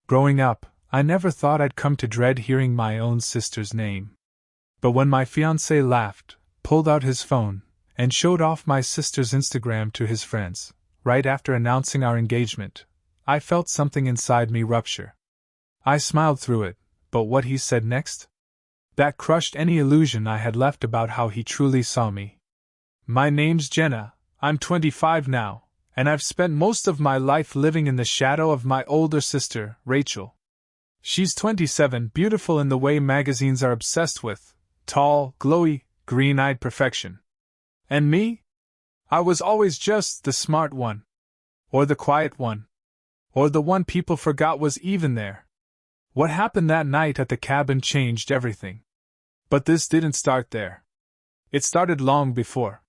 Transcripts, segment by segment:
Growing up, I never thought I'd come to dread hearing my own sister's name. But when my fiancé laughed, pulled out his phone, and showed off my sister's Instagram to his friends, right after announcing our engagement, I felt something inside me rupture. I smiled through it, but what he said next? That crushed any illusion I had left about how he truly saw me. My name's Jenna, I'm 25 now, and I've spent most of my life living in the shadow of my older sister, Rachel. She's 27, beautiful in the way magazines are obsessed with, tall, glowy, green-eyed perfection. And me? I was always just the smart one. Or the quiet one. Or the one people forgot was even there. What happened that night at the cabin changed everything. But this didn't start there. It started long before.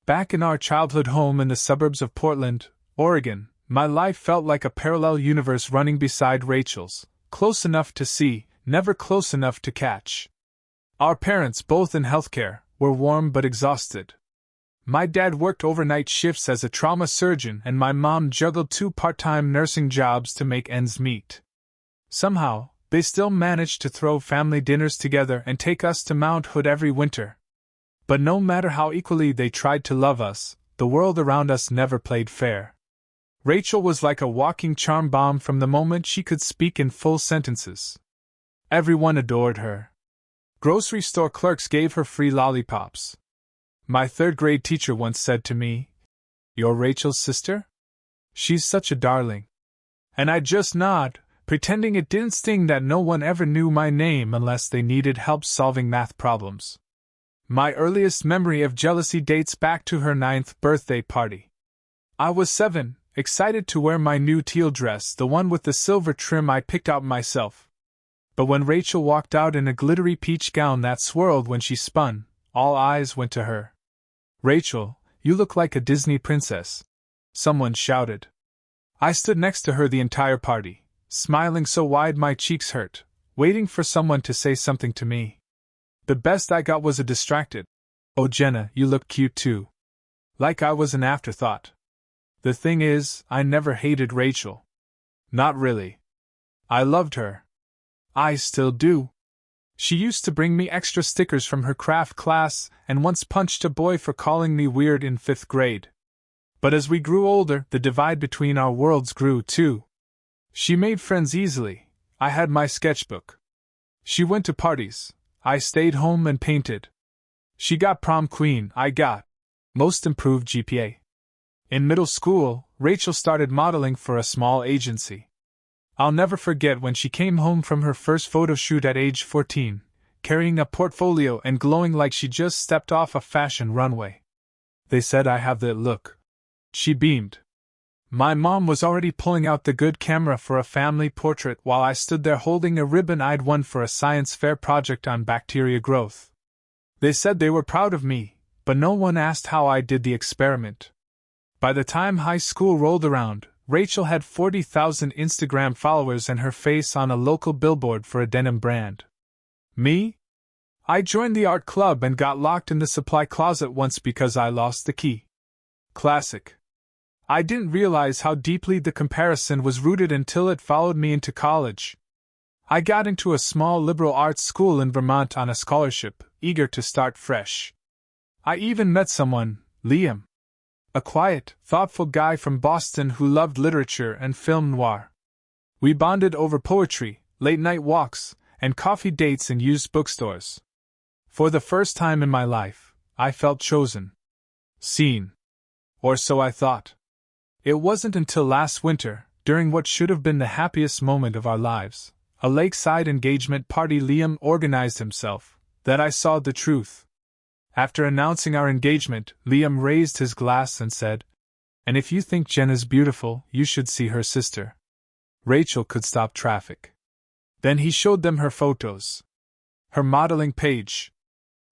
Back in our childhood home in the suburbs of Portland, Oregon, my life felt like a parallel universe running beside Rachel's, close enough to see, never close enough to catch. Our parents, both in healthcare, were warm but exhausted. My dad worked overnight shifts as a trauma surgeon, and my mom juggled 2 part-time nursing jobs to make ends meet. Somehow, they still managed to throw family dinners together and take us to Mount Hood every winter. But no matter how equally they tried to love us, the world around us never played fair. Rachel was like a walking charm bomb from the moment she could speak in full sentences. Everyone adored her. Grocery store clerks gave her free lollipops. My 3rd-grade teacher once said to me, "You're Rachel's sister? She's such a darling." And I'd just nod, pretending it didn't sting that no one ever knew my name unless they needed help solving math problems. My earliest memory of jealousy dates back to her 9th birthday party. I was 7, excited to wear my new teal dress, the one with the silver trim I picked out myself. But when Rachel walked out in a glittery peach gown that swirled when she spun, all eyes went to her. "Rachel, you look like a Disney princess," someone shouted. I stood next to her the entire party, smiling so wide my cheeks hurt, waiting for someone to say something to me. The best I got was a distracted, "Oh Jenna, you look cute too." Like I was an afterthought. The thing is, I never hated Rachel. Not really. I loved her. I still do. She used to bring me extra stickers from her craft class and once punched a boy for calling me weird in 5th grade. But as we grew older, the divide between our worlds grew too. She made friends easily. I had my sketchbook. She went to parties. I stayed home and painted. She got prom queen, I got most improved GPA. In middle school, Rachel started modeling for a small agency. I'll never forget when she came home from her first photo shoot at age 14, carrying a portfolio and glowing like she just stepped off a fashion runway. "They said I have the look." She beamed. My mom was already pulling out the good camera for a family portrait while I stood there holding a ribbon I'd won for a science fair project on bacteria growth. They said they were proud of me, but no one asked how I did the experiment. By the time high school rolled around, Rachel had 40,000 Instagram followers and her face on a local billboard for a denim brand. Me? I joined the art club and got locked in the supply closet once because I lost the key. Classic. I didn't realize how deeply the comparison was rooted until it followed me into college. I got into a small liberal arts school in Vermont on a scholarship, eager to start fresh. I even met someone, Liam. A quiet, thoughtful guy from Boston who loved literature and film noir. We bonded over poetry, late-night walks, and coffee dates in used bookstores. For the first time in my life, I felt chosen. Seen. Or so I thought. It wasn't until last winter, during what should have been the happiest moment of our lives, a lakeside engagement party Liam organized himself, that I saw the truth. After announcing our engagement, Liam raised his glass and said, "And if you think Jenna's beautiful, you should see her sister. Rachel could stop traffic." Then he showed them her photos. Her modeling page.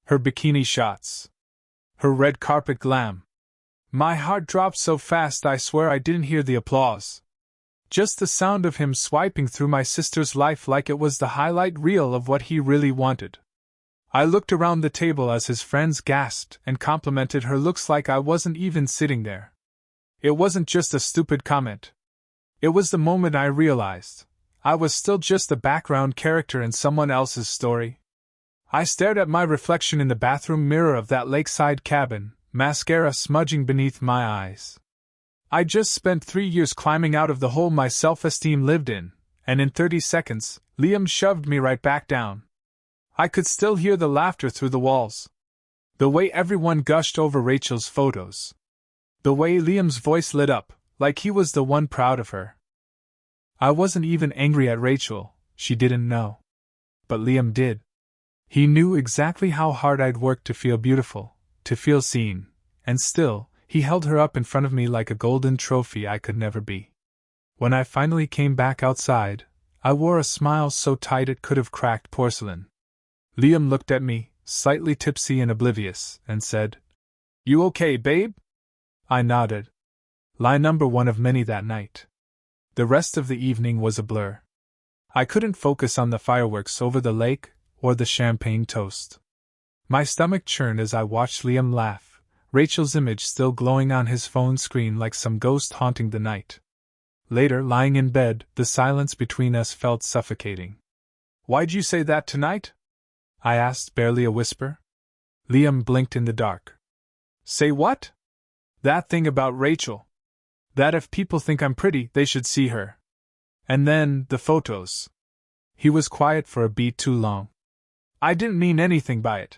Her bikini shots. Her red carpet glam. My heart dropped so fast I swear I didn't hear the applause. Just the sound of him swiping through my sister's life like it was the highlight reel of what he really wanted. I looked around the table as his friends gasped and complimented her looks like I wasn't even sitting there. It wasn't just a stupid comment. It was the moment I realized I was still just the background character in someone else's story. I stared at my reflection in the bathroom mirror of that lakeside cabin, mascara smudging beneath my eyes. I just spent 3 years climbing out of the hole my self-esteem lived in, and in 30 seconds, Liam shoved me right back down. I could still hear the laughter through the walls. The way everyone gushed over Rachel's photos. The way Liam's voice lit up, like he was the one proud of her. I wasn't even angry at Rachel, she didn't know. But Liam did. He knew exactly how hard I'd worked to feel beautiful, to feel seen, and still, he held her up in front of me like a golden trophy I could never be. When I finally came back outside, I wore a smile so tight it could have cracked porcelain. Liam looked at me, slightly tipsy and oblivious, and said, "You okay, babe?" I nodded. Lie number one of many that night. The rest of the evening was a blur. I couldn't focus on the fireworks over the lake, or the champagne toast. My stomach churned as I watched Liam laugh, Rachel's image still glowing on his phone screen like some ghost haunting the night. Later, lying in bed, the silence between us felt suffocating. "Why'd you say that tonight?" I asked, barely a whisper. Liam blinked in the dark. "Say what?" "That thing about Rachel. That if people think I'm pretty, they should see her. And then, the photos." He was quiet for a beat too long. "I didn't mean anything by it.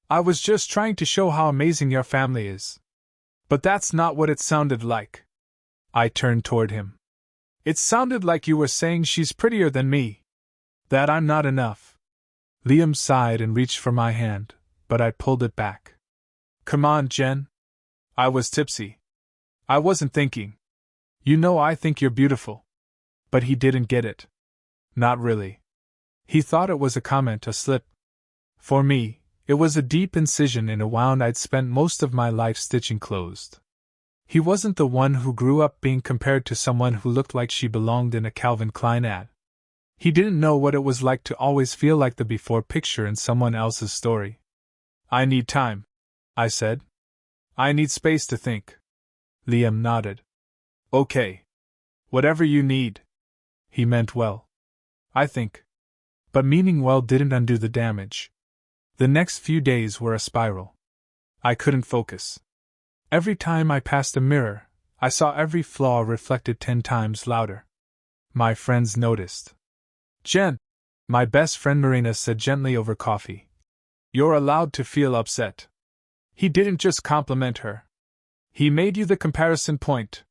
I was just trying to show how amazing your family is. But that's not what it sounded like." I turned toward him. "It sounded like you were saying she's prettier than me. That I'm not enough." Liam sighed and reached for my hand, but I pulled it back. "Come on, Jen." I was tipsy. I wasn't thinking. "You know I think you're beautiful." But he didn't get it. Not really. He thought it was a comment, a slip. For me, it was a deep incision in a wound I'd spent most of my life stitching closed. He wasn't the one who grew up being compared to someone who looked like she belonged in a Calvin Klein ad. He didn't know what it was like to always feel like the before picture in someone else's story. "I need time," I said. "I need space to think." Liam nodded. "Okay. Whatever you need." He meant well. I think. But meaning well didn't undo the damage. The next few days were a spiral. I couldn't focus. Every time I passed a mirror, I saw every flaw reflected 10 times louder. My friends noticed. "Jen," my best friend Marina said gently over coffee, "you're allowed to feel upset." He didn't just compliment her. He made you the comparison point.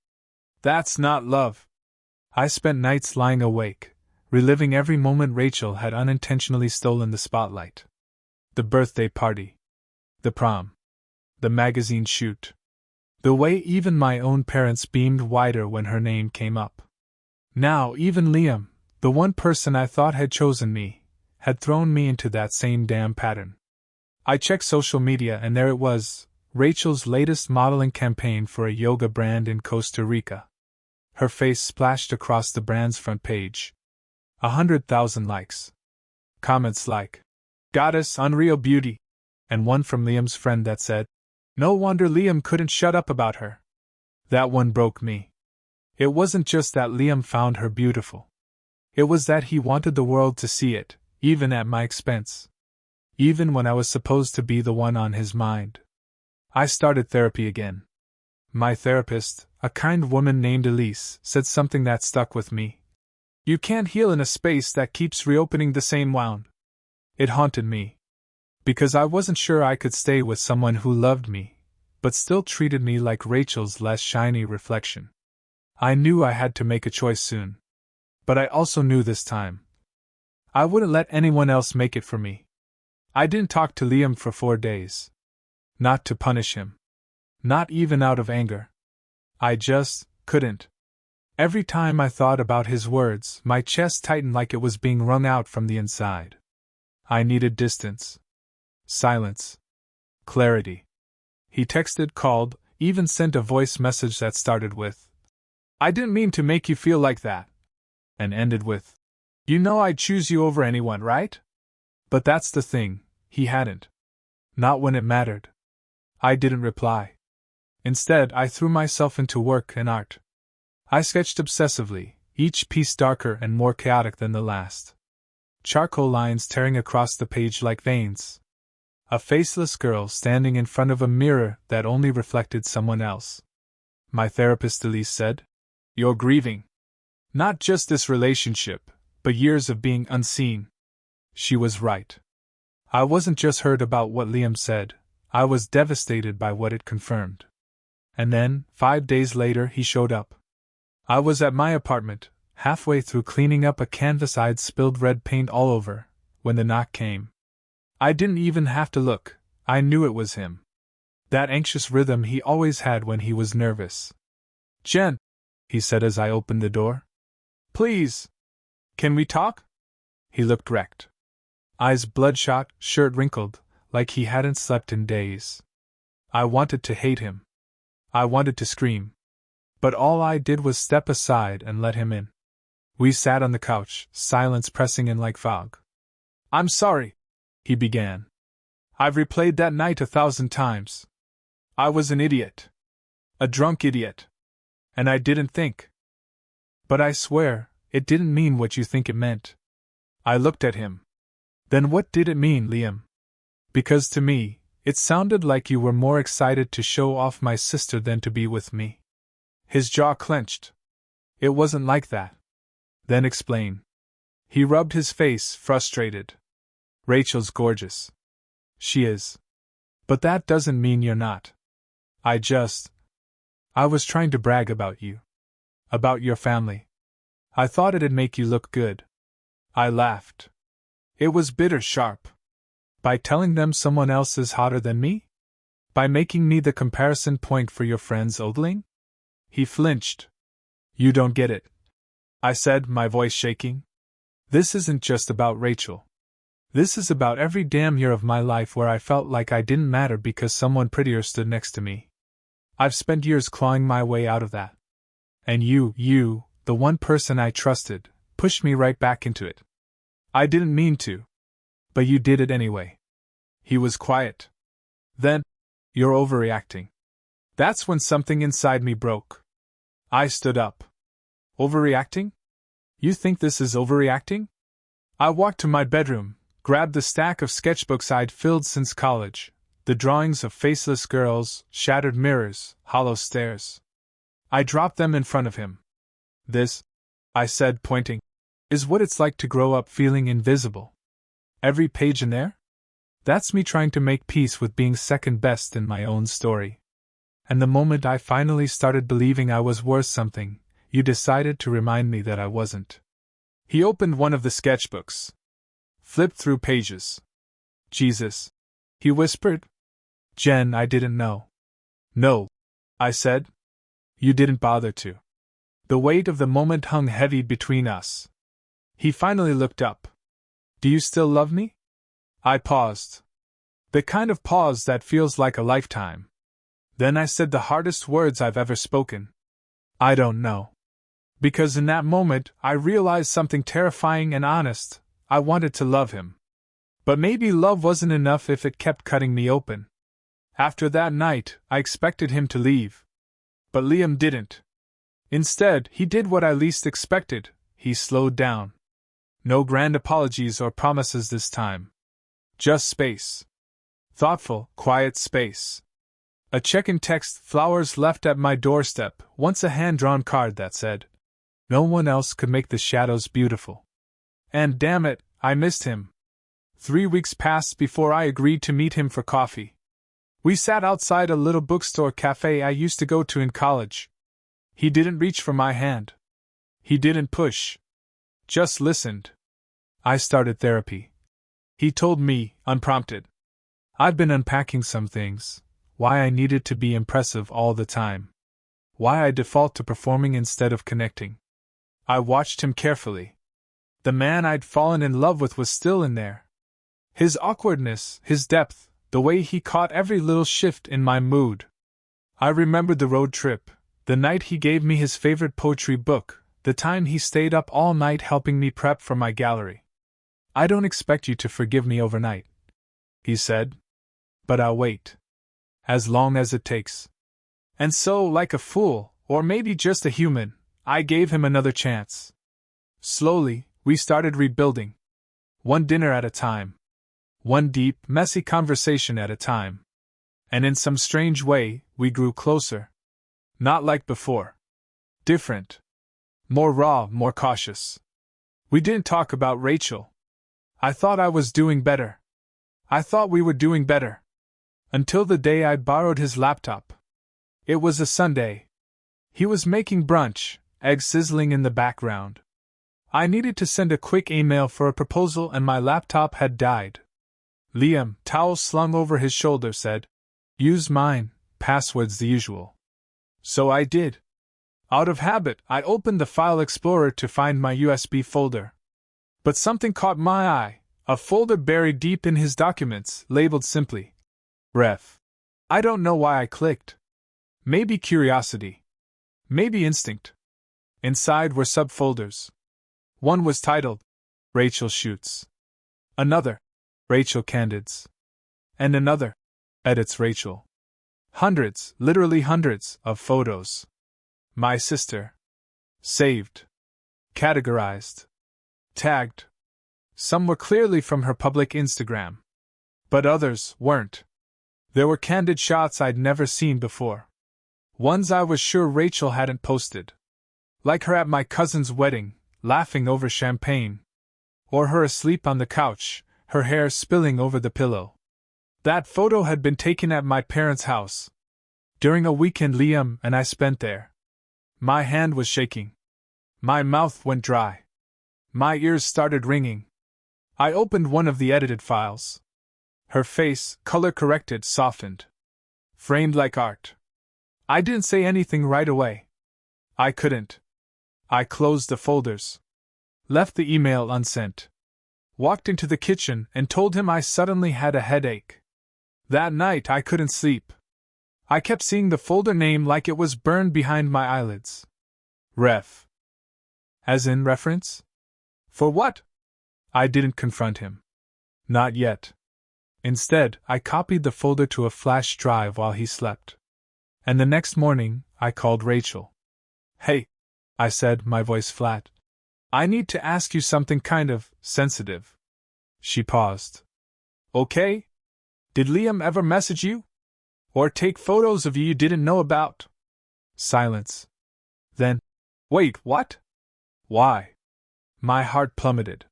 That's not love. I spent nights lying awake, reliving every moment Rachel had unintentionally stolen the spotlight. The birthday party. The prom. The magazine shoot. The way even my own parents beamed wider when her name came up. Now even Liam, the one person I thought had chosen me, had thrown me into that same damn pattern. I checked social media and there it was, Rachel's latest modeling campaign for a yoga brand in Costa Rica. Her face splashed across the brand's front page. 100,000 likes. Comments like, "Goddess, unreal beauty," and one from Liam's friend that said, "No wonder Liam couldn't shut up about her." That one broke me. It wasn't just that Liam found her beautiful. It was that he wanted the world to see it, even at my expense. Even when I was supposed to be the one on his mind. I started therapy again. My therapist, a kind woman named Elise, said something that stuck with me. "You can't heal in a space that keeps reopening the same wound." It haunted me. Because I wasn't sure I could stay with someone who loved me, but still treated me like Rachel's less shiny reflection. I knew I had to make a choice soon. But I also knew this time I wouldn't let anyone else make it for me. I didn't talk to Liam for 4 days. Not to punish him. Not even out of anger. I just couldn't. Every time I thought about his words, my chest tightened like it was being wrung out from the inside. I needed distance. Silence. Clarity. He texted, called, even sent a voice message that started with, "I didn't mean to make you feel like that," and ended with, "You know I'd choose you over anyone, right?" But that's the thing, he hadn't. Not when it mattered. I didn't reply. Instead, I threw myself into work and art. I sketched obsessively, each piece darker and more chaotic than the last. Charcoal lines tearing across the page like veins. A faceless girl standing in front of a mirror that only reflected someone else. My therapist Elise said, "You're grieving. Not just this relationship, but years of being unseen." She was right. I wasn't just hurt about what Liam said, I was devastated by what it confirmed. And then, 5 days later, he showed up. I was at my apartment, halfway through cleaning up a canvas I'd spilled red paint all over, when the knock came. I didn't even have to look, I knew it was him. That anxious rhythm he always had when he was nervous. "Jen," he said as I opened the door. "Please. Can we talk?" He looked wrecked. Eyes bloodshot, shirt wrinkled, like he hadn't slept in days. I wanted to hate him. I wanted to scream. But all I did was step aside and let him in. We sat on the couch, silence pressing in like fog. "I'm sorry," he began. "I've replayed that night 1,000 times. I was an idiot. A drunk idiot. And I didn't think. But I swear, it didn't mean what you think it meant." I looked at him. "Then what did it mean, Liam? Because to me, it sounded like you were more excited to show off my sister than to be with me." His jaw clenched. "It wasn't like that." "Then explain." He rubbed his face, frustrated. "Rachel's gorgeous." "She is. But that doesn't mean you're not. I was trying to brag about you. About your family. I thought it'd make you look good." I laughed. It was bitter sharp. By telling them someone else is hotter than me? By making me the comparison point for your friends ogling? He flinched. "You don't get it," I said, my voice shaking. "This isn't just about Rachel. This is about every damn year of my life where I felt like I didn't matter because someone prettier stood next to me. I've spent years clawing my way out of that. And you, the one person I trusted, pushed me right back into it. I didn't mean to. But you did it anyway." He was quiet. "Then, you're overreacting." That's when something inside me broke. I stood up. "Overreacting? You think this is overreacting?" I walked to my bedroom, grabbed the stack of sketchbooks I'd filled since college, the drawings of faceless girls, shattered mirrors, hollow stairs. I dropped them in front of him. "This," I said, pointing, "is what it's like to grow up feeling invisible. Every page in there? That's me trying to make peace with being second best in my own story. And the moment I finally started believing I was worth something, you decided to remind me that I wasn't." He opened one of the sketchbooks. Flipped through pages. "Jesus," he whispered. "Jen, I didn't know." "No," I said. "You didn't bother to." The weight of the moment hung heavy between us. He finally looked up. "Do you still love me?" I paused. The kind of pause that feels like a lifetime. Then I said the hardest words I've ever spoken. "I don't know." Because in that moment, I realized something terrifying and honest. I wanted to love him. But maybe love wasn't enough if it kept cutting me open. After that night, I expected him to leave. But Liam didn't. Instead, he did what I least expected. He slowed down. No grand apologies or promises this time. Just space. Thoughtful, quiet space. A check-in text, flowers left at my doorstep, once a hand-drawn card that said, "No one else could make the shadows beautiful." And damn it, I missed him. 3 weeks passed before I agreed to meet him for coffee. We sat outside a little bookstore cafe I used to go to in college. He didn't reach for my hand. He didn't push. Just listened. I started therapy. He told me, unprompted. I'd been unpacking some things, why I needed to be impressive all the time. Why I default to performing instead of connecting. I watched him carefully. The man I'd fallen in love with was still in there. His awkwardness, his depth, the way he caught every little shift in my mood. I remembered the road trip, the night he gave me his favorite poetry book, the time he stayed up all night helping me prep for my gallery. "I don't expect you to forgive me overnight," he said. "But I'll wait. As long as it takes." And so, like a fool, or maybe just a human, I gave him another chance. Slowly, we started rebuilding. One dinner at a time. One deep, messy conversation at a time. And in some strange way, we grew closer. Not like before. Different. More raw, more cautious. We didn't talk about Rachel. I thought I was doing better. I thought we were doing better. Until the day I borrowed his laptop. It was a Sunday. He was making brunch, eggs sizzling in the background. I needed to send a quick email for a proposal and my laptop had died. Liam, towel slung over his shoulder, said, "Use mine, password's the usual." So I did. Out of habit, I opened the File Explorer to find my USB folder. But something caught my eye, a folder buried deep in his documents, labeled simply, Ref. I don't know why I clicked. Maybe curiosity. Maybe instinct. Inside were subfolders. One was titled, Rachel Shoots. Another, Rachel Candids. And another, Edits Rachel. Hundreds, literally hundreds, of photos. My sister. Saved. Categorized. Tagged. Some were clearly from her public Instagram. But others weren't. There were candid shots I'd never seen before. Ones I was sure Rachel hadn't posted. Like her at my cousin's wedding, laughing over champagne. Or her asleep on the couch, her hair spilling over the pillow. That photo had been taken at my parents' house. During a weekend Liam and I spent there. My hand was shaking. My mouth went dry. My ears started ringing. I opened one of the edited files. Her face, color-corrected, softened. Framed like art. I didn't say anything right away. I couldn't. I closed the folders. Left the email unsent. Walked into the kitchen and told him I suddenly had a headache. That night I couldn't sleep. I kept seeing the folder name like it was burned behind my eyelids. Ref. As in reference? For what? I didn't confront him. Not yet. Instead, I copied the folder to a flash drive while he slept. And the next morning, I called Rachel. Hey, I said, my voice flat. I need to ask you something kind of sensitive. She paused. Okay? Did Liam ever message you? Or take photos of you didn't know about? Silence. Then, wait, what? Why? My heart plummeted.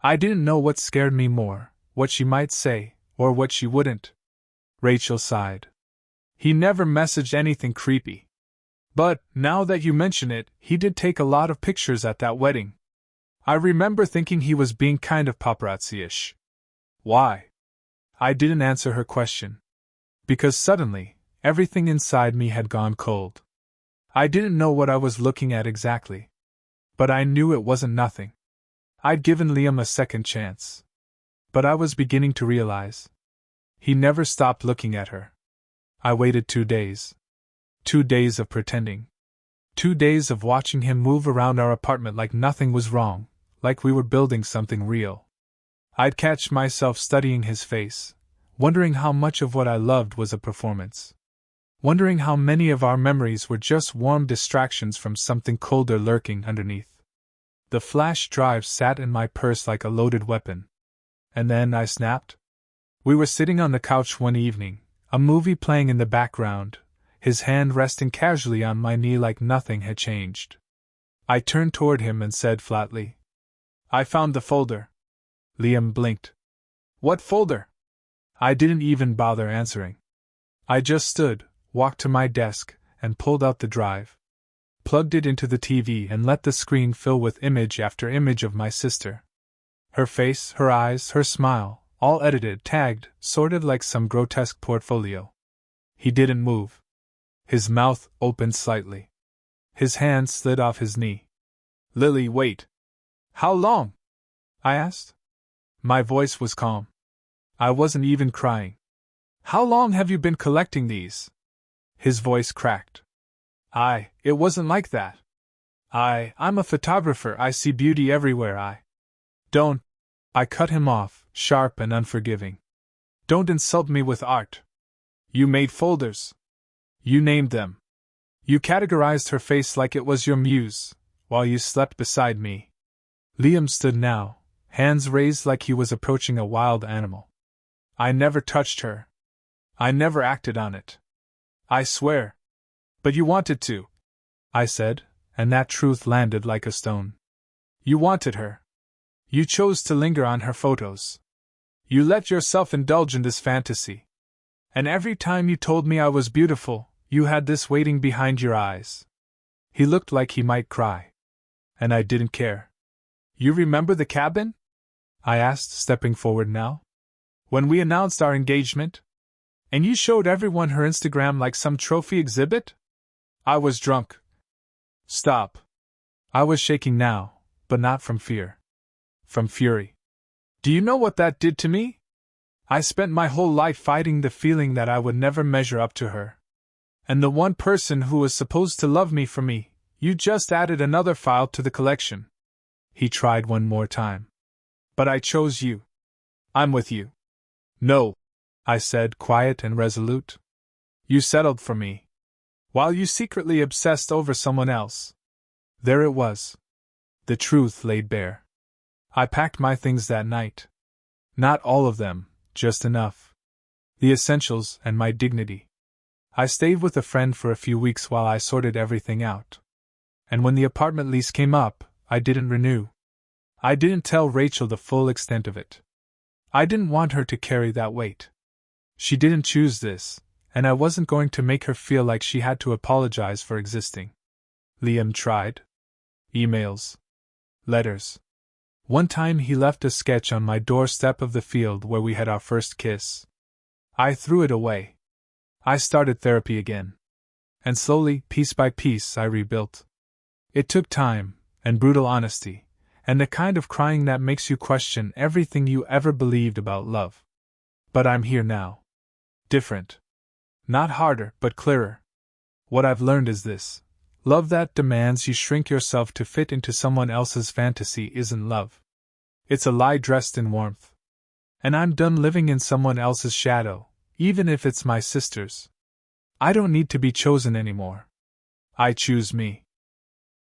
I didn't know what scared me more, what she might say, or what she wouldn't. Rachel sighed. He never messaged anything creepy. But, now that you mention it, he did take a lot of pictures at that wedding. I remember thinking he was being kind of paparazzi-ish. Why? I didn't answer her question. Because suddenly, everything inside me had gone cold. I didn't know what I was looking at exactly. But I knew it wasn't nothing. I'd given Liam a second chance. But I was beginning to realize. He never stopped looking at her. I waited 2 days. 2 days of pretending. 2 days of watching him move around our apartment like nothing was wrong, like we were building something real. I'd catch myself studying his face, wondering how much of what I loved was a performance. Wondering how many of our memories were just warm distractions from something colder lurking underneath. The flash drive sat in my purse like a loaded weapon. And then I snapped. We were sitting on the couch one evening, a movie playing in the background, his hand resting casually on my knee like nothing had changed. I turned toward him and said flatly, I found the folder. Liam blinked. What folder? I didn't even bother answering. I just stood, walked to my desk, and pulled out the drive. Plugged it into the TV and let the screen fill with image after image of my sister. Her face, her eyes, her smile, all edited, tagged, sorted like some grotesque portfolio. He didn't move. His mouth opened slightly. His hand slid off his knee. Lily, wait. How long? I asked. My voice was calm. I wasn't even crying. How long have you been collecting these? His voice cracked. It wasn't like that. I'm a photographer, I see beauty everywhere, Don't. I cut him off, sharp and unforgiving. Don't insult me with art. You made folders. You named them. You categorized her face like it was your muse, while you slept beside me. Liam stood now, hands raised like he was approaching a wild animal. I never touched her. I never acted on it. I swear. But you wanted to, I said, and that truth landed like a stone. You wanted her. You chose to linger on her photos. You let yourself indulge in this fantasy. And every time you told me I was beautiful, you had this waiting behind your eyes. He looked like he might cry. And I didn't care. You remember the cabin? I asked, stepping forward now. When we announced our engagement? And you showed everyone her Instagram like some trophy exhibit? I was drunk. Stop. I was shaking now, but not from fear. From fury. Do you know what that did to me? I spent my whole life fighting the feeling that I would never measure up to her. And the one person who was supposed to love me for me, you just added another file to the collection. He tried one more time. But I chose you. I'm with you. No, I said, quiet and resolute. You settled for me. While you secretly obsessed over someone else. There it was. The truth laid bare. I packed my things that night. Not all of them, just enough. The essentials and my dignity. I stayed with a friend for a few weeks while I sorted everything out. And when the apartment lease came up, I didn't renew. I didn't tell Rachel the full extent of it. I didn't want her to carry that weight. She didn't choose this, and I wasn't going to make her feel like she had to apologize for existing. Liam tried. Emails. Letters. One time he left a sketch on my doorstep of the field where we had our first kiss. I threw it away. I started therapy again. And slowly, piece by piece, I rebuilt. It took time, and brutal honesty, and the kind of crying that makes you question everything you ever believed about love. But I'm here now. Different. Not harder, but clearer. What I've learned is this. Love that demands you shrink yourself to fit into someone else's fantasy isn't love. It's a lie dressed in warmth. And I'm done living in someone else's shadow, even if it's my sister's. I don't need to be chosen anymore. I choose me.